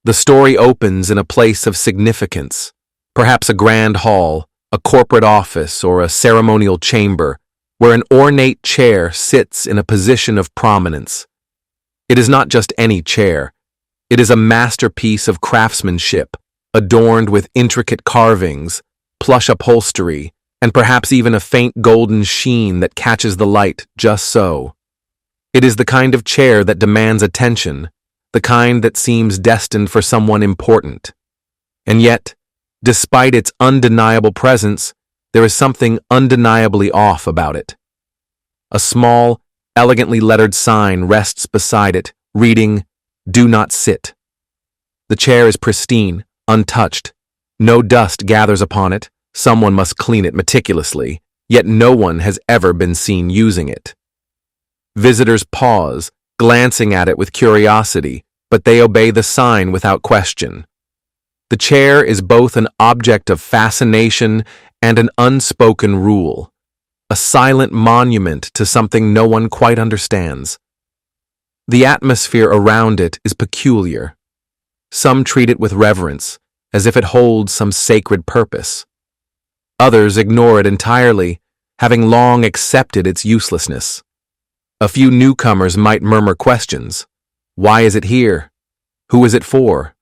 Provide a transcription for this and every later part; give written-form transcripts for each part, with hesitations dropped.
The story opens in a place of significance, perhaps a grand hall, a corporate office, or a ceremonial chamber, where an ornate chair sits in a position of prominence. It is not just any chair. It is a masterpiece of craftsmanship, adorned with intricate carvings, plush upholstery, and perhaps even a faint golden sheen that catches the light just so. It is the kind of chair that demands attention, the kind that seems destined for someone important. And yet, despite its undeniable presence, there is something undeniably off about it. A small, elegantly lettered sign rests beside it, reading, "Do not sit." The chair is pristine, untouched. No dust gathers upon it. Someone must clean it meticulously, yet no one has ever been seen using it. Visitors pause, glancing at it with curiosity, but they obey the sign without question. The chair is both an object of fascination and an unspoken rule, a silent monument to something no one quite understands. The atmosphere around it is peculiar. Some treat it with reverence, as if it holds some sacred purpose. Others ignore it entirely, having long accepted its uselessness. A few newcomers might murmur questions. Why is it here? Who is it for?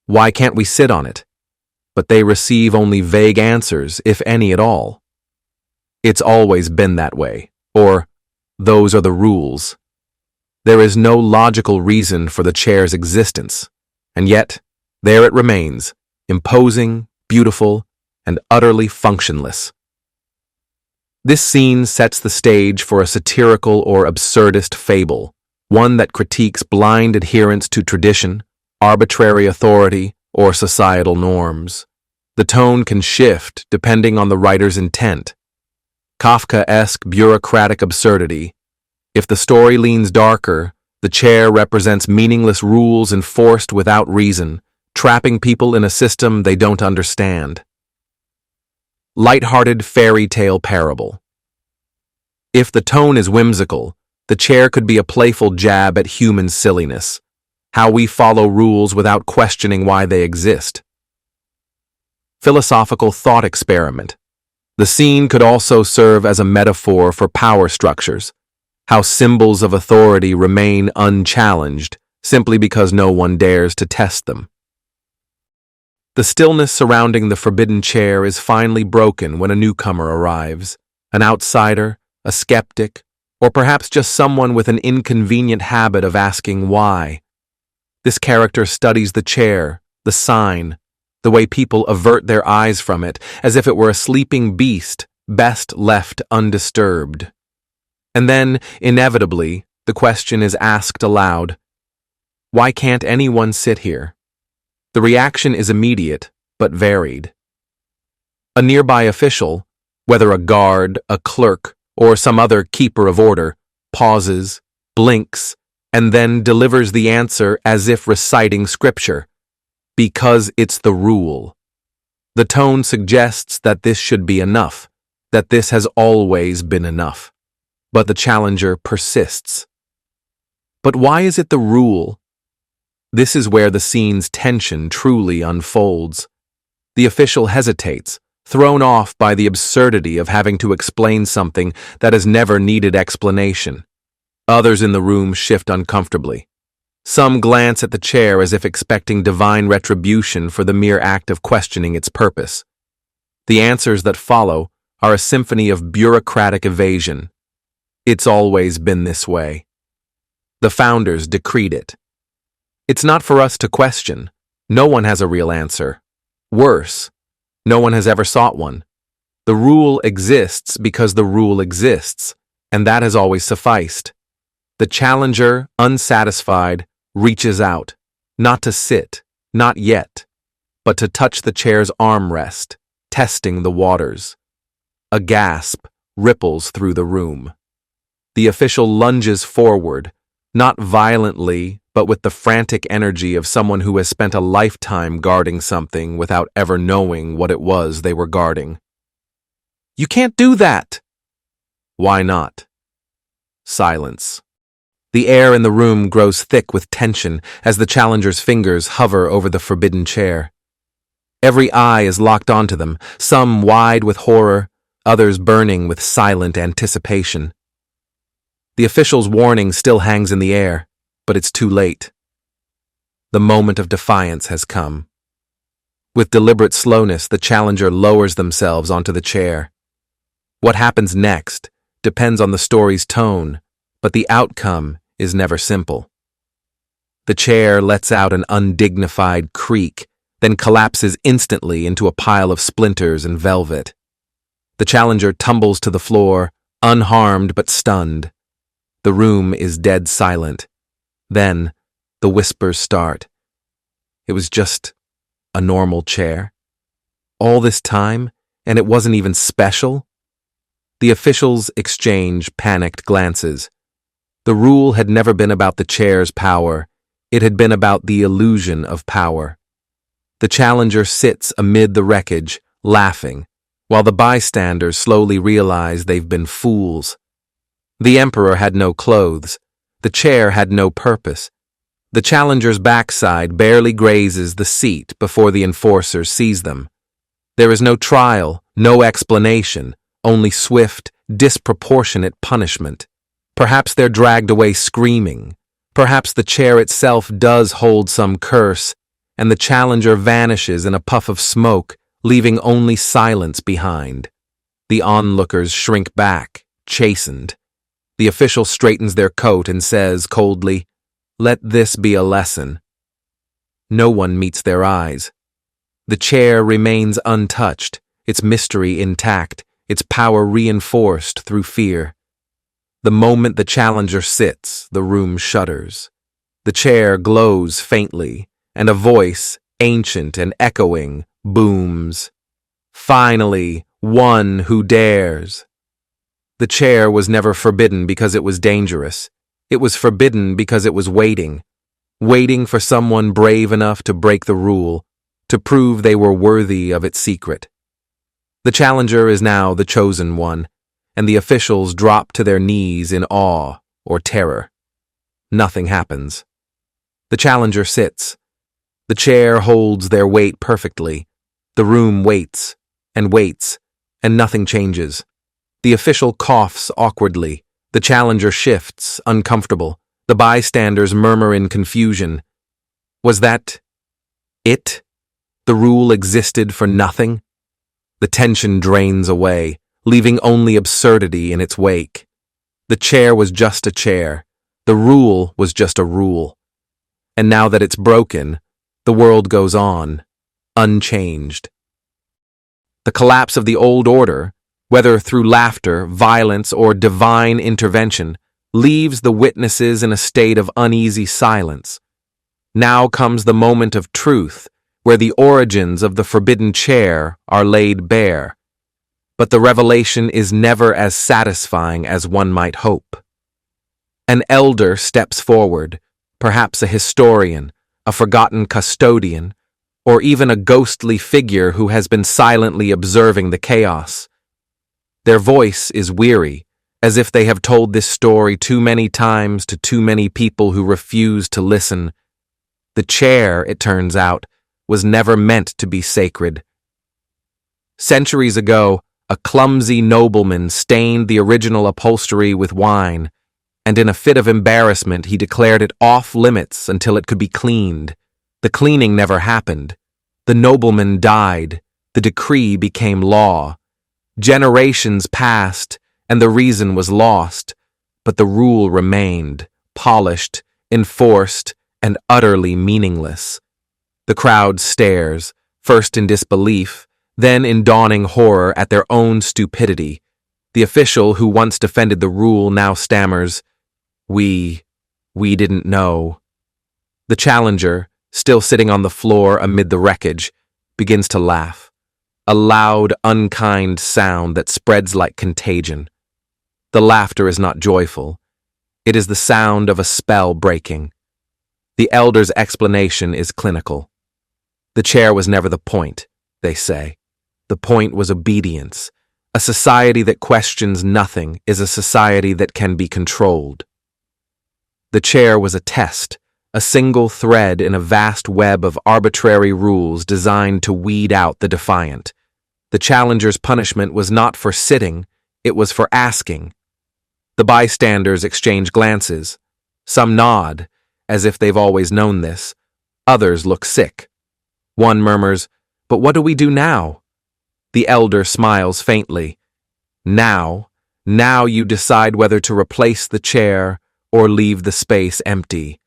Why can't we sit on it? But they receive only vague answers, if any at all. It's always been that way, or those are the rules. There is no logical reason for the chair's existence, and yet there it remains, imposing, beautiful, and utterly functionless. This scene sets the stage for a satirical or absurdist fable, one that critiques blind adherence to tradition, arbitrary authority, or societal norms. The tone can shift depending on the writer's intent. Kafkaesque bureaucratic absurdity. If the story leans darker, the chair represents meaningless rules enforced without reason, trapping people in a system they don't understand. Light-hearted fairy tale parable. If the tone is whimsical, the chair could be a playful jab at human silliness, how we follow rules without questioning why they exist. Philosophical thought experiment. The scene could also serve as a metaphor for power structures, how symbols of authority remain unchallenged simply because no one dares to test them. The stillness surrounding the forbidden chair is finally broken when a newcomer arrives, an outsider, a skeptic, or perhaps just someone with an inconvenient habit of asking why. This character studies the chair, the sign, the way people avert their eyes from it, as if it were a sleeping beast, best left undisturbed. And then, inevitably, the question is asked aloud, why can't anyone sit here? The reaction is immediate, but varied. A nearby official, whether a guard, a clerk, or some other keeper of order, pauses, blinks, and then delivers the answer as if reciting scripture. Because it's the rule. The tone suggests that this should be enough, that this has always been enough. But the challenger persists. But why is it the rule? This is where the scene's tension truly unfolds. The official hesitates, thrown off by the absurdity of having to explain something that has never needed explanation. Others in the room shift uncomfortably. Some glance at the chair as if expecting divine retribution for the mere act of questioning its purpose. The answers that follow are a symphony of bureaucratic evasion. It's always been this way. The founders decreed it. It's not for us to question. No one has a real answer. Worse, no one has ever sought one. The rule exists because the rule exists, and that has always sufficed. The challenger, unsatisfied, reaches out, not to sit, not yet, but to touch the chair's armrest, testing the waters. A gasp ripples through the room. The official lunges forward, not violently, but with the frantic energy of someone who has spent a lifetime guarding something without ever knowing what it was they were guarding. "You can't do that!" "Why not?" Silence. The air in the room grows thick with tension as the challenger's fingers hover over the forbidden chair. Every eye is locked onto them, some wide with horror, others burning with silent anticipation. The official's warning still hangs in the air, but it's too late. The moment of defiance has come. With deliberate slowness, the challenger lowers themselves onto the chair. What happens next depends on the story's tone, but the outcome is never simple. The chair lets out an undignified creak, then collapses instantly into a pile of splinters and velvet. The challenger tumbles to the floor, unharmed but stunned. The room is dead silent. Then, the whispers start. It was just a normal chair. All this time, and it wasn't even special? The officials exchange panicked glances. The rule had never been about the chair's power. It had been about the illusion of power. The challenger sits amid the wreckage, laughing, while the bystanders slowly realize they've been fools. The emperor had no clothes. The chair had no purpose. The challenger's backside barely grazes the seat before the enforcer sees them. There is no trial, no explanation, only swift, disproportionate punishment. Perhaps they're dragged away screaming. Perhaps the chair itself does hold some curse, and the challenger vanishes in a puff of smoke, leaving only silence behind. The onlookers shrink back, chastened. The official straightens their coat and says coldly, "Let this be a lesson." No one meets their eyes. The chair remains untouched, its mystery intact, its power reinforced through fear. The moment the challenger sits, the room shudders. The chair glows faintly, and a voice, ancient and echoing, booms. "Finally, one who dares." The chair was never forbidden because it was dangerous. It was forbidden because it was waiting for someone brave enough to break the rule, to prove they were worthy of its secret. The challenger is now the chosen one, and the officials drop to their knees in awe or terror. Nothing happens. The challenger sits. The chair holds their weight perfectly. The room waits, and nothing changes. The official coughs awkwardly. The challenger shifts, uncomfortable. The bystanders murmur in confusion. Was that it? The rule existed for nothing? The tension drains away, leaving only absurdity in its wake. The chair was just a chair. The rule was just a rule. And now that it's broken, the world goes on, unchanged. The collapse of the old order, whether through laughter, violence, or divine intervention, leaves the witnesses in a state of uneasy silence. Now comes the moment of truth, where the origins of the forbidden chair are laid bare. But the revelation is never as satisfying as one might hope. An elder steps forward, perhaps a historian, a forgotten custodian, or even a ghostly figure who has been silently observing the chaos. Their voice is weary, as if they have told this story too many times to too many people who refuse to listen. The chair, it turns out, was never meant to be sacred. Centuries ago, a clumsy nobleman stained the original upholstery with wine, and in a fit of embarrassment he declared it off limits until it could be cleaned. The cleaning never happened. The nobleman died. The decree became law. Generations passed, and the reason was lost, but the rule remained, polished, enforced, and utterly meaningless. The crowd stares, first in disbelief, then in dawning horror at their own stupidity. The official who once defended the rule now stammers, We didn't know." The challenger, still sitting on the floor amid the wreckage, begins to laugh. A loud, unkind sound that spreads like contagion. The laughter is not joyful. It is the sound of a spell breaking. The elder's explanation is clinical. The chair was never the point, they say. The point was obedience. A society that questions nothing is a society that can be controlled. The chair was a test, a single thread in a vast web of arbitrary rules designed to weed out the defiant. The challenger's punishment was not for sitting, it was for asking. The bystanders exchange glances. Some nod, as if they've always known this. Others look sick. One murmurs, "But what do we do now?" The elder smiles faintly. Now you decide whether to replace the chair or leave the space empty.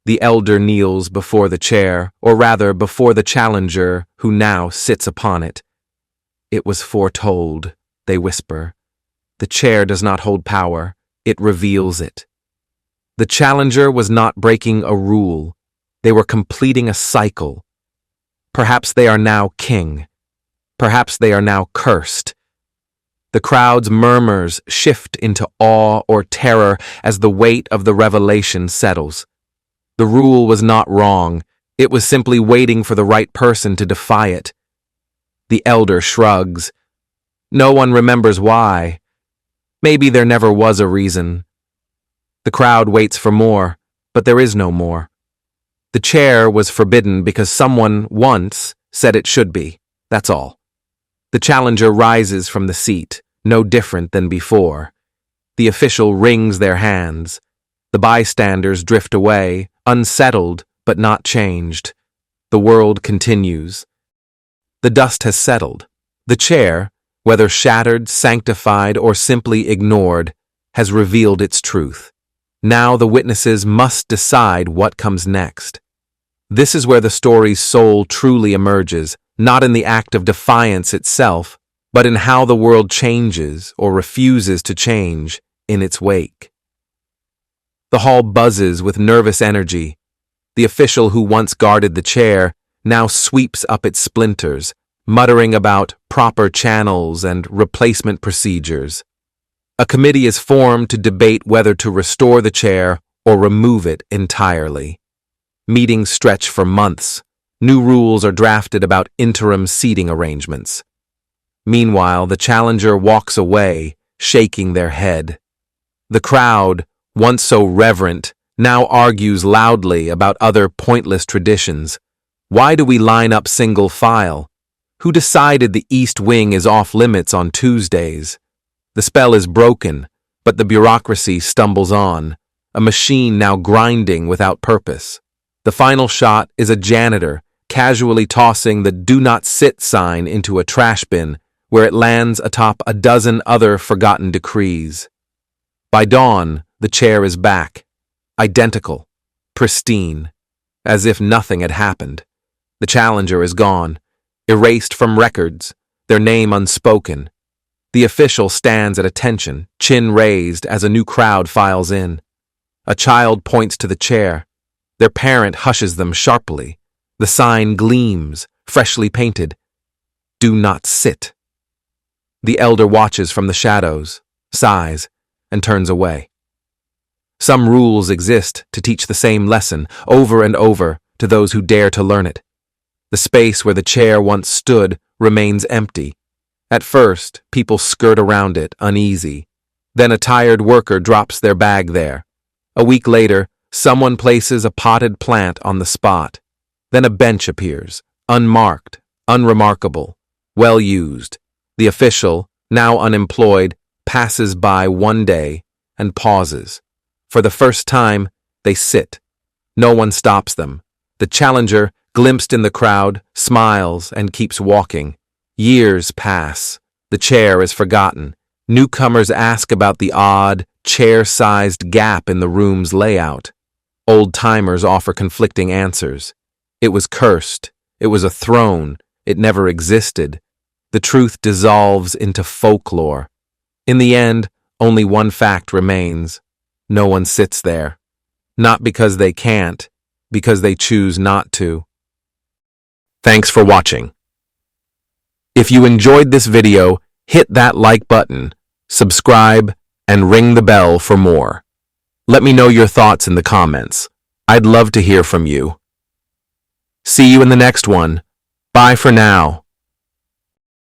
The elder kneels before the chair, or rather before the challenger who now sits upon it. "It was foretold," they whisper. "The chair does not hold power, it reveals it." The challenger was not breaking a rule, they were completing a cycle. Perhaps they are now king. Perhaps they are now cursed. The crowd's murmurs shift into awe or terror as the weight of the revelation settles. The rule was not wrong, it was simply waiting for the right person to defy it. The elder shrugs. No one remembers why. Maybe there never was a reason. The crowd waits for more, but there is no more. The chair was forbidden because someone once said it should be, that's all. The challenger rises from the seat, no different than before. The official wrings their hands. The bystanders drift away, unsettled but not changed. The world continues. The dust has settled. The chair, whether shattered, sanctified, or simply ignored, has revealed its truth. Now the witnesses must decide what comes next. This is where the story's soul truly emerges, not in the act of defiance itself, but in how the world changes or refuses to change in its wake. The hall buzzes with nervous energy. The official who once guarded the chair now sweeps up its splinters, muttering about proper channels and replacement procedures. A committee is formed to debate whether to restore the chair or remove it entirely. Meetings stretch for months. New rules are drafted about interim seating arrangements. Meanwhile, the challenger walks away, shaking their head. The crowd, once so reverent, now argues loudly about other pointless traditions. Why do we line up single file? Who decided the East Wing is off limits on Tuesdays? The spell is broken, but the bureaucracy stumbles on, a machine now grinding without purpose. The final shot is a janitor casually tossing the "Do Not Sit" sign into a trash bin, where it lands atop a dozen other forgotten decrees. By dawn, the chair is back, identical, pristine, as if nothing had happened. The challenger is gone, erased from records, their name unspoken. The official stands at attention, chin raised as a new crowd files in. A child points to the chair. Their parent hushes them sharply. The sign gleams, freshly painted. "Do not sit." The elder watches from the shadows, sighs, and turns away. Some rules exist to teach the same lesson over and over to those who dare to learn it. The space where the chair once stood remains empty. At first, people skirt around it, uneasy. Then a tired worker drops their bag there. A week later, someone places a potted plant on the spot. Then a bench appears, unmarked, unremarkable, well used. The official, now unemployed, passes by one day and pauses. For the first time, they sit. No one stops them. The challenger, glimpsed in the crowd, smiles and keeps walking. Years pass. The chair is forgotten. Newcomers ask about the odd, chair-sized gap in the room's layout. Old-timers offer conflicting answers. It was cursed. It was a throne. It never existed. The truth dissolves into folklore. In the end, only one fact remains. No one sits there. Not because they can't, because they choose not to. Thanks for watching. If you enjoyed this video, hit that like button, subscribe, and ring the bell for more. Let me know your thoughts in the comments. I'd love to hear from you. See you in the next one. Bye for now.